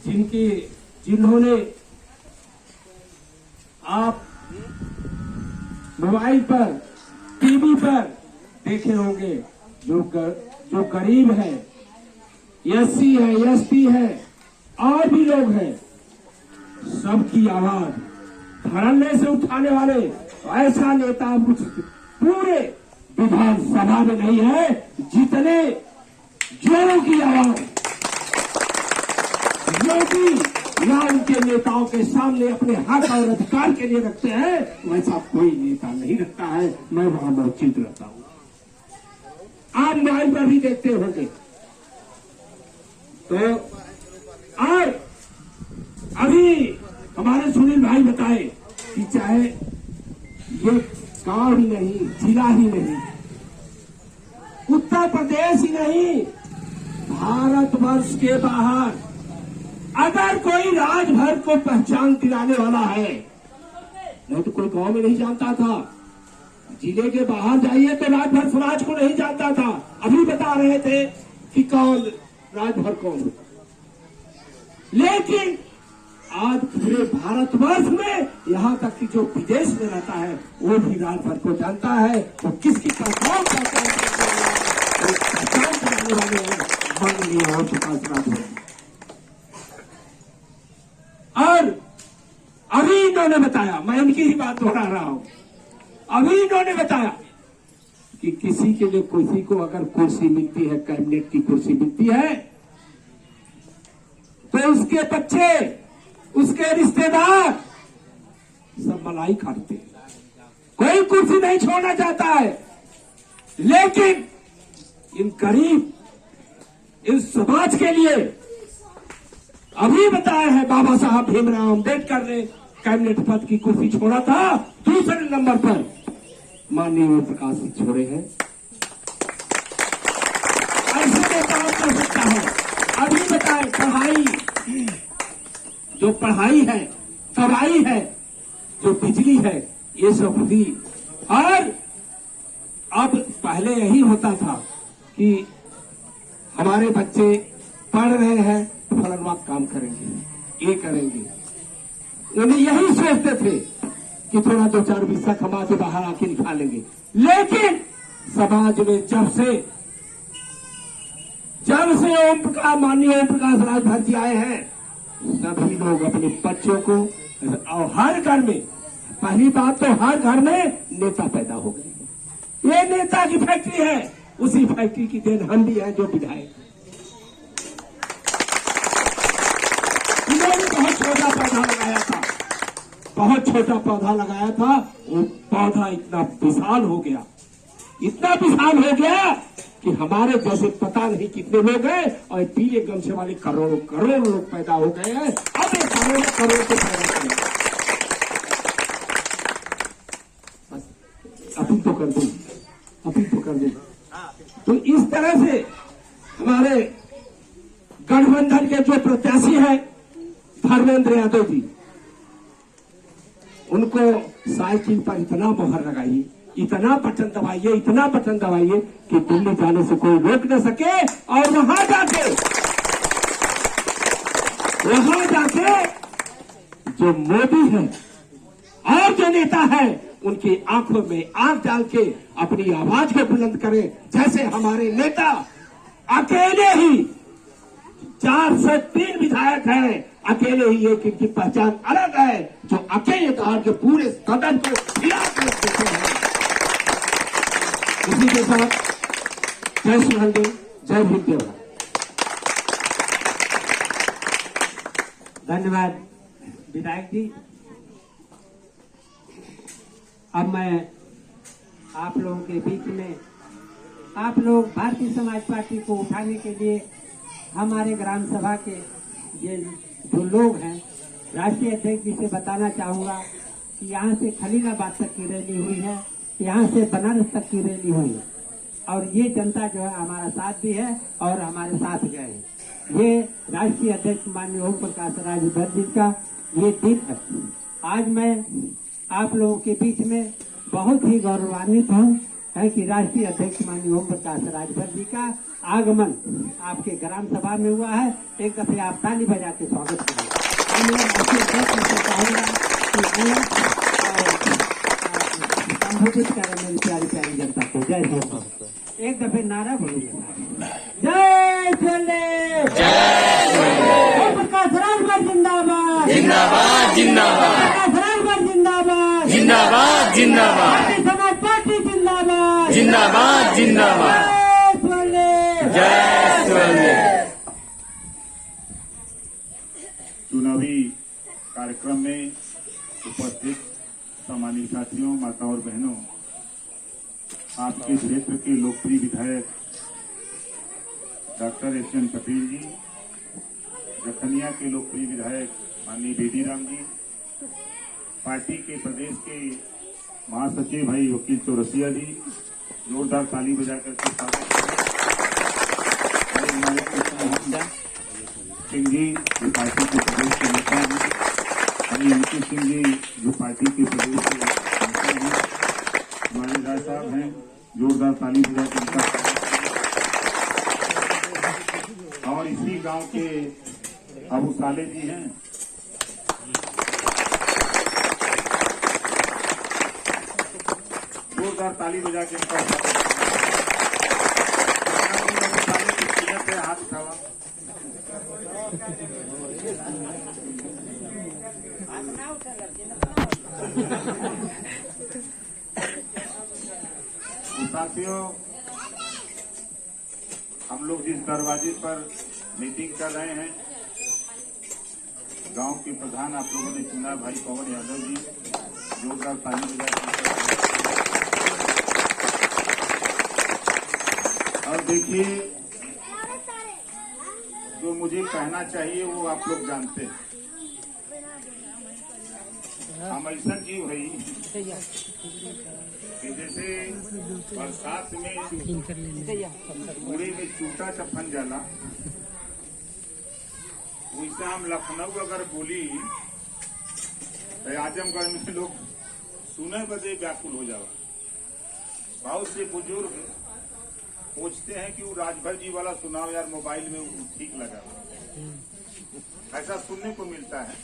जिन्होंने आप मोबाइल पर, टीवी पर देखे होंगे, जो गरीब है, एससी है, एसटी है और भी लोग हैं, सबकी आवाज धरने से उठाने वाले ऐसा नेता पूरे विधानसभा में नहीं है जितने जोरों की आवाज योगी या उनके नेताओं के सामने अपने हक और अधिकार के लिए रखते हैं, वैसा कोई नेता नहीं रखता है। मैं वहां मौजूद रहता हूं, आप मोबाइल पर भी देखते होंगे। तो और अभी हमारे सुनील भाई बताए कि चाहे ये गांव ही नहीं, जिला ही नहीं, उत्तर प्रदेश ही नहीं, भारतवर्ष के बाहर अगर कोई राजभर को पहचान दिलाने वाला है, नहीं तो कोई गांव में नहीं जानता था, जिले के बाहर जाइए तो राजभर समाज को नहीं जानता था। अभी बता रहे थे कि कौन राजभर कौन होता, लेकिन आज पूरे भारतवर्ष में यहाँ तक कि जो विदेश में रहता है वो भी राजभर को जानता है। तो किसकी पहचान करने वाले हैं, माननीय हो चुका राजभर। और अभी इन्होंने बताया, मैं इनकी ही बात दोहरा रहा हूं, अभी इन्होंने बताया कि किसी के लिए, किसी को अगर कुर्सी मिलती है, कैबिनेट की कुर्सी मिलती है, तो उसके बच्चे, उसके रिश्तेदार सब मलाई काटते हैं, कोई कुर्सी नहीं छोड़ना चाहता है। लेकिन इन गरीब, इस समाज के लिए अभी बताया है, बाबा साहब भीमराव अम्बेडकर ने कैबिनेट पद की कुर्सी छोड़ा था, दूसरे नंबर पर माननीय ओम प्रकाश जी छोड़े हैं। ऐसे में काम कर सकता है। अभी बताए पढ़ाई, जो पढ़ाई है, दवाई है, जो बिजली है, ये सब भी। और अब पहले यही होता था कि हमारे बच्चे पढ़ रहे हैं तो फलाना काम करेंगे, ये करेंगे, उन्हें यही सोचते थे कि थोड़ा दो चार पैसा कमा के बाहर आके निकालेंगे। लेकिन समाज में जब से माननीय ओम प्रकाश राजभर जी आए हैं, सभी लोग अपने बच्चों को, और हर घर में, पहली बात तो हर घर में नेता पैदा हो गए। ये नेता की फैक्ट्री है, उसी फैक्ट्री की देन हम भी हैं जो विधायक। इन्होंने बहुत छोटा पौधा लगाया था, बहुत छोटा पौधा लगाया था, वो पौधा इतना विशाल हो गया, इतना विशाल हो गया कि हमारे जैसे पता नहीं कितने लोग हैं, और पीले गमछे वाले करोड़ों करोड़ लोग पैदा हो गए हैं। अब ये करोड़ों करोड़ को पैदा करें, अपील तो कर दूं, अपील तो कर दूं। तो इस तरह से हमारे गठबंधन के जो प्रत्याशी हैं धर्मेंद्र यादव जी, उनको साइकिल पर इतना मोहर लगाइए, इतना बटन दबाइए, इतना बटन दबाइए कि दिल्ली जाने से कोई रोक न सके। और वहां जाके जो मोदी है और जो नेता है, उनकी आंखों में आंख डाल के अपनी आवाज को बुलंद करें। जैसे हमारे नेता अकेले ही 403 विधायक हैं, अकेले ही एक इनकी पहचान अलग है, जो अकेले तौर के पूरे सदन को हिला कर देते हैं। इसी के साथ जय श्री हिंद, जय भीम। धन्यवाद विधायक जी। अब मैं आप लोगों के बीच में, आप लोग भारतीय समाज पार्टी को उठाने के लिए हमारे ग्राम सभा के ये जो लोग हैं, राष्ट्रीय अध्यक्ष जी से बताना चाहूंगा कि यहाँ से खलीलाबाद तक की रैली हुई है, यहाँ से बनारस तक की रैली हुई है, और ये जनता जो है हमारा साथ भी है और हमारे साथ गए हैं। ये राष्ट्रीय अध्यक्ष माननीय ओम प्रकाश राजभर जी का ये दिन है। आज मैं आप लोगों के बीच में बहुत ही गौरवान्वित हूँ। है कि राष्ट्रीय अध्यक्ष माननीय ओम प्रकाश राजभर जी का आगमन आपके ग्राम सभा में हुआ है। एक दफे आप ताली बजा के स्वागत करें। संबोधित करें मेरी प्यारी प्यारी जनता को। जय श्री। एक दफे नारा बोलिए, जय छोले, ओम प्रकाश राजभर जिंदाबाद, जिंदाबाद जिंदाबाद प्रकाश राजभर जिंदाबाद, जिंदाबाद जिंदाबाद भारतीय समाज पार्टी जिंदाबाद, जिंदाबाद जिंदाबाद जय छोले। जय स्वर्णिम। चुनावी कार्यक्रम में उपस्थित सम्मानित साथियों, माता और बहनों, आपके क्षेत्र के लोकप्रिय विधायक डॉक्टर एस.एन. पटेल जी, जखनिया के लोकप्रिय विधायक माननीय बेदी राम जी, पार्टी के प्रदेश के महासचिव भाई वकील चौरसिया जी, जोरदार ताली बजाकर के स्वागत सिंह जी जो पार्टी के प्रदेश के नेता हैं, भाई अंकित सिंह जी जो पार्टी के प्रदेश के नेता हैं, हमारे राय साहब हैं, जोरदार ताली बजाकर उनका, और इसी गांव के अबू साले जी हैं, जोरदार ताली बजा के उनका हाथ उठावा। साथियों, हम लोग जिस दरवाजे पर मीटिंग कर रहे हैं, गांव के प्रधान आप लोगों ने चुना भाई पवन यादव जी, जोरदार ताली बजा। और देखिए, जो मुझे कहना चाहिए वो आप लोग जानते हैं। हम ऐसा जीव है कि जैसे बरसात में पूरे में चूटा चफन जाला, वैसे हम लखनऊ अगर बोली तो आजमगढ़ में लोग सुने बदे व्याकुल हो जावा। बहुत से बुजुर्ग पूछते हैं कि वो राजभर जी वाला सुनाओ यार, मोबाइल में वो ठीक लगा, ऐसा सुनने को मिलता है।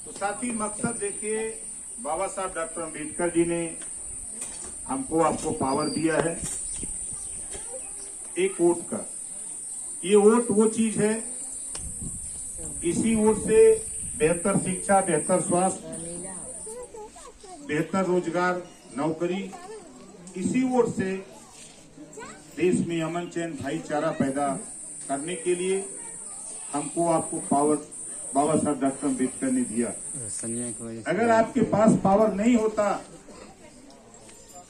तो साथी मकसद देखिए, बाबा साहब डॉक्टर अम्बेडकर जी ने हमको आपको पावर दिया है एक वोट का। ये वोट वो चीज है, इसी वोट से बेहतर शिक्षा, बेहतर स्वास्थ्य, बेहतर रोजगार, नौकरी, इसी वोट से देश में अमन चैन भाईचारा पैदा करने के लिए हमको आपको पावर बाबा साहब डॉक्टर अम्बेडकर ने दिया। अगर आपके पास पावर नहीं होता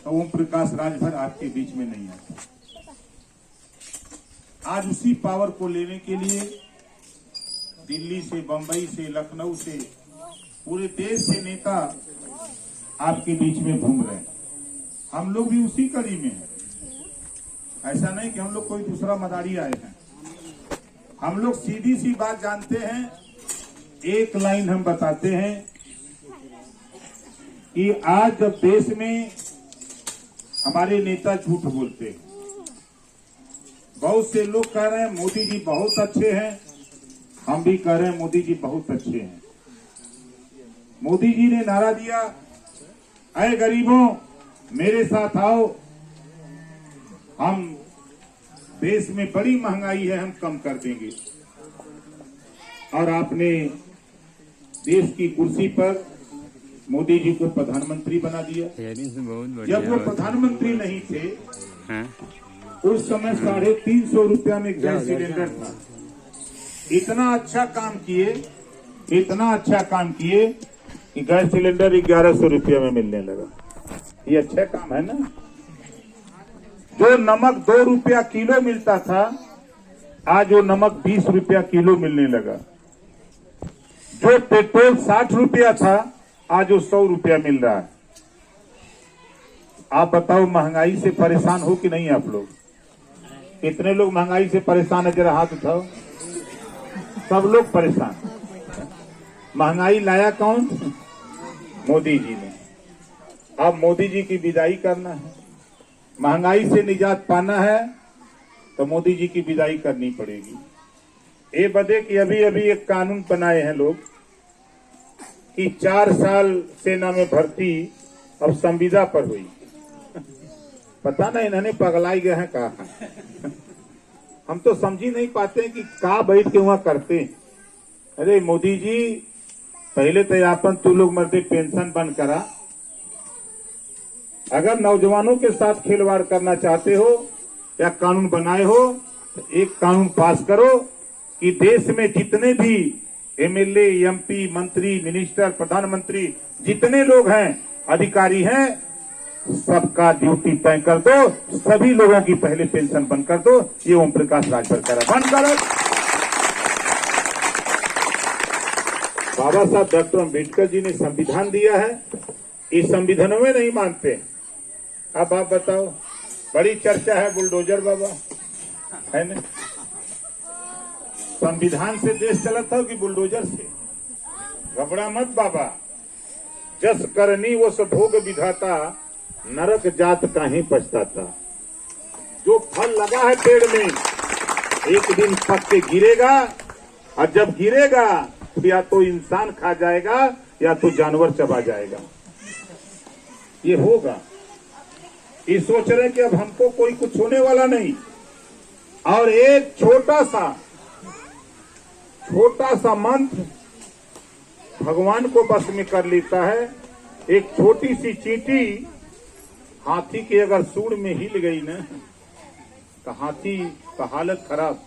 तो ओम प्रकाश राजभर आपके बीच में नहीं आता। आज उसी पावर को लेने के लिए दिल्ली से, बंबई से, लखनऊ से, पूरे देश से नेता आपके बीच में घूम रहे हैं। हम लोग भी उसी कड़ी में हैं। ऐसा नहीं कि हम लोग कोई दूसरा मदारी आए हैं। हम लोग सीधी सी बात जानते हैं, एक लाइन हम बताते हैं कि आज जब देश में हमारे नेता झूठ बोलते हैं, बहुत से लोग कह रहे हैं मोदी जी बहुत अच्छे हैं, हम भी कह रहे हैं मोदी जी बहुत अच्छे हैं। मोदी जी ने नारा दिया, अरे गरीबों मेरे साथ आओ, हम देश में बड़ी महंगाई है, हम कम कर देंगे। और आपने देश की कुर्सी पर मोदी जी को प्रधानमंत्री बना दिया। जब वो प्रधानमंत्री नहीं थे, उस समय 350 रुपया में गैस सिलेंडर था। इतना अच्छा काम किए, इतना अच्छा काम किए कि गैस सिलेंडर 1100 रुपया में मिलने लगा। ये अच्छा काम है ना। जो नमक 2 रुपया किलो मिलता था, आज वो नमक 20 रुपया किलो मिलने लगा। जो पेट्रोल 60 रुपया था, आज वो 100 रुपया मिल रहा है। आप बताओ, महंगाई से परेशान हो कि नहीं आप लोग? कितने लोग महंगाई से परेशान है? जरा हाथ उठाओ। सब लोग परेशान। महंगाई लाया कौन? मोदी जी ने। अब मोदी जी की विदाई करना है, महंगाई से निजात पाना है तो मोदी जी की विदाई करनी पड़ेगी। ये बदे कि अभी अभी एक कानून बनाए हैं लोग कि 4 साल सेना में भर्ती अब संविदा पर हुई। पता नहीं इन्होंने पगलाई गए हैं कहा। हम तो समझ ही नहीं पाते कि का बैठ के वहां करते हैं। अरे मोदी जी, पहले तो यापन तू लोग मरते पेंशन बंद करा। अगर नौजवानों के साथ खिलवाड़ करना चाहते हो या कानून बनाए हो तो एक कानून पास करो कि देश में जितने भी एमएलए, एमपी, मंत्री, मिनिस्टर, प्रधानमंत्री जितने लोग हैं, अधिकारी हैं, सबका ड्यूटी तय कर दो। सभी लोगों की पहले पेंशन बंद कर दो। ये ओम प्रकाश राजभर करा, बंद करो। बाबा साहब डॉक्टर अम्बेडकर जी ने संविधान दिया है, इस संविधान में नहीं मानते। अब आप बताओ, बड़ी चर्चा है बुलडोजर बाबा, है ना? संविधान से देश चलता हो कि बुलडोजर से? घबरा मत बाबा, जस करनी वो सब भोग विधाता, नरक जात काहे पछताता। जो फल लगा है पेड़ में एक दिन पक के गिरेगा, और जब गिरेगा तो या तो इंसान खा जाएगा या तो जानवर चबा जाएगा। ये होगा। ये सोच रहे कि अब हमको कोई कुछ होने वाला नहीं। और एक छोटा सा मंत्र भगवान को बस में कर लेता है। एक छोटी सी चींटी हाथी के अगर सूंड में हिल गई ना तो हाथी का हालत खराब।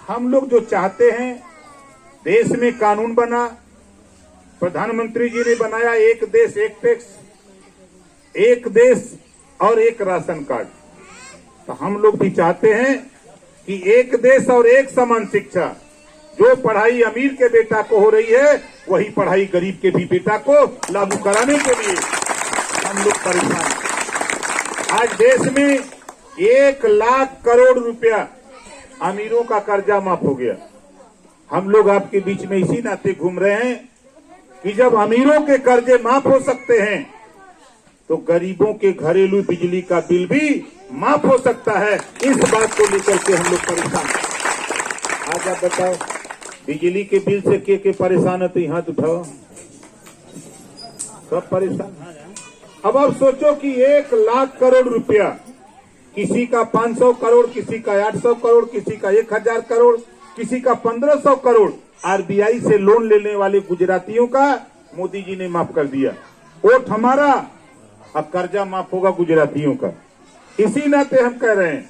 हम लोग जो चाहते हैं, देश में कानून बना, प्रधानमंत्री जी ने बनाया एक देश एक टैक्स, एक देश और एक राशन कार्ड। तो हम लोग भी चाहते हैं कि एक देश और एक समान शिक्षा। जो पढ़ाई अमीर के बेटा को हो रही है, वही पढ़ाई गरीब के भी बेटा को लागू कराने के लिए हम लोग परेशान हैं। आज देश में 1 लाख करोड़ रुपया अमीरों का कर्जा माफ हो गया। हम लोग आपके बीच में इसी नाते घूम रहे हैं कि जब अमीरों के कर्जे माफ हो सकते हैं तो गरीबों के घरेलू बिजली का बिल भी माफ हो सकता है। इस बात को लेकर के हम लोग परेशान हैं। आज आप बताओ, बिजली के बिल से के परेशान है तो हाथ उठाओ, सब परेशान। अब आप सोचो कि 1 लाख करोड़ रुपया, किसी का 500 करोड़, किसी का 800 करोड़, किसी का 1000 करोड़, किसी का 1500 करोड़ आरबीआई से लोन लेने वाले गुजरातियों का मोदी जी ने माफ कर दिया। वोट हमारा, अब कर्जा माफ होगा गुजरातियों का। इसी नाते हम कह रहे हैं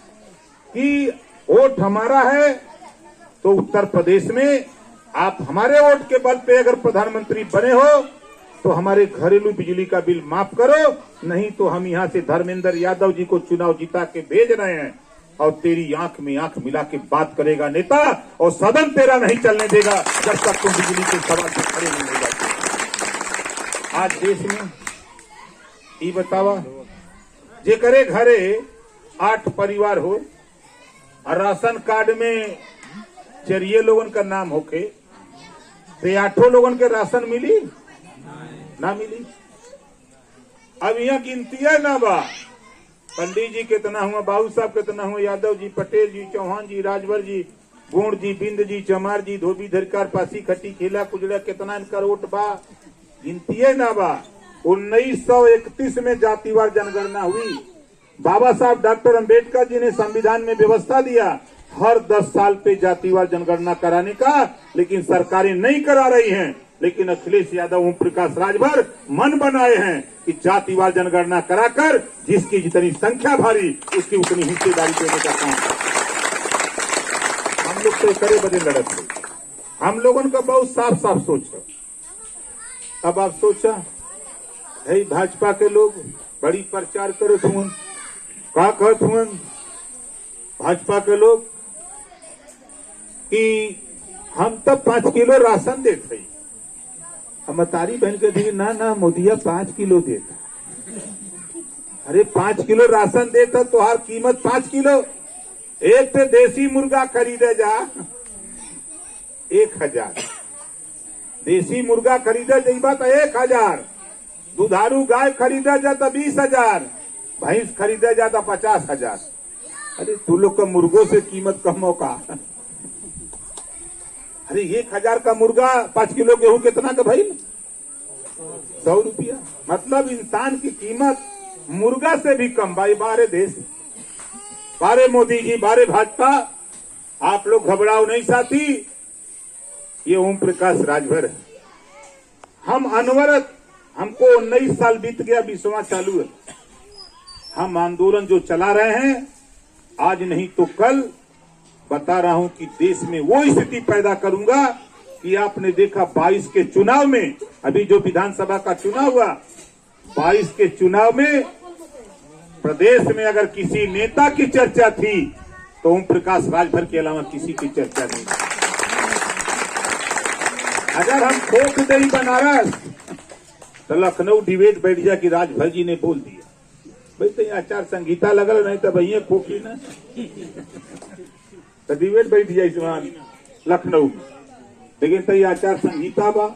कि वोट हमारा है तो उत्तर प्रदेश में आप हमारे वोट के बल पे अगर प्रधानमंत्री बने हो तो हमारे घरेलू बिजली का बिल माफ करो, नहीं तो हम यहाँ से धर्मेंद्र यादव जी को चुनाव जिता के भेज रहे हैं और तेरी आंख में आंख मिला के बात करेगा नेता, और सदन तेरा नहीं चलने देगा जब तक तुम बिजली के सवाल से खड़े नहीं हो जाते। आज देश में ये बतावा, जे करे घरे 8 परिवार हो और राशन कार्ड में 4 लोगन का नाम होके तो 8 लोगन के राशन मिली ना मिली। अब यहाँ गिनती है ना बा, पंडित जी कितना हुआ, बाबू साहब कितना हुआ, यादव जी, पटेल जी, चौहान जी, राजभर जी, गोंड जी, बिंद जी, चमार जी, धोबी, धरकार, पासी, खट्टी, खेला, कुजड़ा, कितना इनका वोट बा, गिनती है ना बा। 1931 में जातिवार जनगणना हुई। बाबा साहब डॉक्टर अम्बेडकर जी ने संविधान में व्यवस्था दिया हर 10 साल पे जातिवार जनगणना कराने का, लेकिन सरकारें नहीं करा रही हैं। लेकिन अखिलेश यादव, ओम प्रकाश राजभर मन बनाए हैं कि जातिवार जनगणना कराकर जिसकी जितनी संख्या भारी उसकी उतनी हिस्सेदारी देने का काम। हम लोग तो करे बदे लड़त है। हम लोगों का बहुत साफ साफ सोच है। अब आप सोचा है, भाजपा के लोग बड़ी प्रचार करे हुए, का कहत हुए भाजपा के लोग कि हम तब 5 किलो राशन देते। मतारी बहन के दी ना मोदिया 5 किलो देता। अरे 5 किलो राशन देता तो हर कीमत 5 किलो। एक तो देसी मुर्गा खरीदे जा 1000, देसी मुर्गा खरीदे जाइबा तो 1000, दुधारू गाय खरीदा जाता 20,000, भैंस खरीदा जाता 50,000। अरे तू लोग का मुर्गों से कीमत कम हो का? अरे 1,000 का मुर्गा 5 किलो गेहूं कितना का भाई? 100 रुपया। मतलब इंसान की कीमत मुर्गा से भी कम। भाई बारे देश, बारे मोदी जी, बारे भाजपा, आप लोग घबराओ नहीं साथी। ये ओम प्रकाश राजभर है। हम अनवरत, हमको 19 साल बीत गया, 20वां चालू है। हम आंदोलन जो चला रहे हैं, आज नहीं तो कल बता रहा हूं कि देश में वो स्थिति पैदा करूंगा कि आपने देखा 22 के चुनाव में, अभी जो विधानसभा का चुनाव हुआ, 22 के चुनाव में प्रदेश में अगर किसी नेता की चर्चा थी तो ओम प्रकाश राजभर के अलावा किसी की चर्चा नहीं। अगर हम ठोक दें बनारस तो लखनऊ डिबेट बैठ जा कि राजभर जी ने बोल दिया। भाई तो आचार संहिता लगल, नहीं तो भैया खोखी ना तो डिबेट बैठ जाए लखनऊ, लेकिन तो आचार संहिता बा।